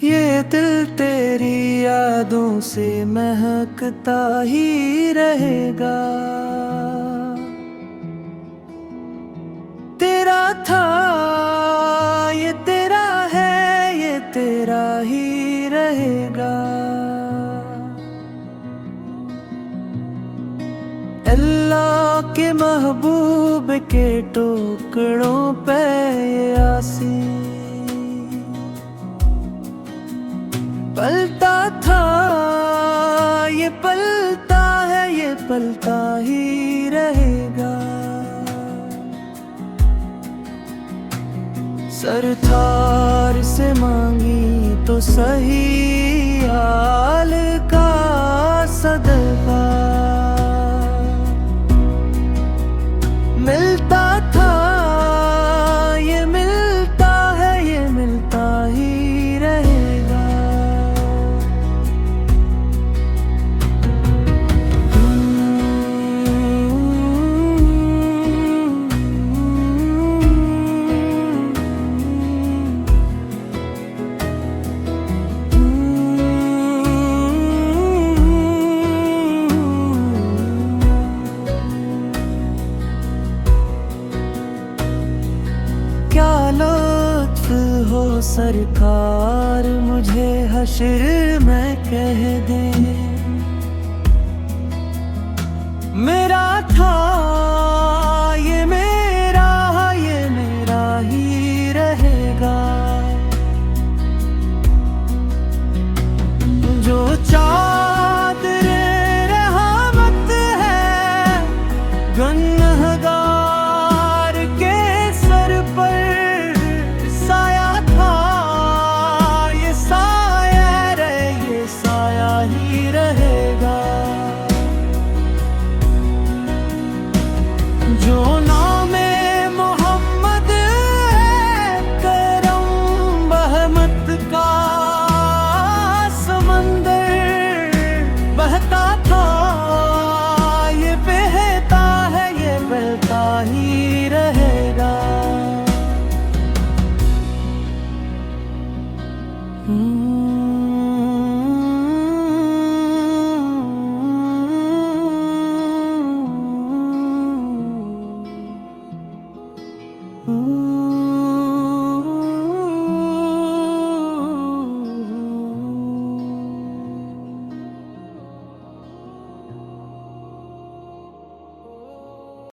ये दिल तेरी यादों से महकता ही रहेगा। तेरा था, ये तेरा है, ये तेरा ही रहेगा। अल्लाह के महबूब के टुकड़ों पे ये आसी पलता था, ये पलता है, ये पलता ही रहेगा। सरतार से मांगी तो सही हाल का सदका मिलता था, ये मिलता है, ये मिलता ही रहेगा। क्या लुत्फ हो सरकार, मुझे हश्र में कह दे। मेरा था, ये मेरा, ये मेरा ही रहेगा। जो चादरे रहमत है गुनहगार के सर पर साया था, ये साया रहे, ये साया ही रहेगा। जो नामे मोहम्मद है करम बहमत का समंदर बहता था, ये बहता है, ये बहता ही रहेगा। Ooh.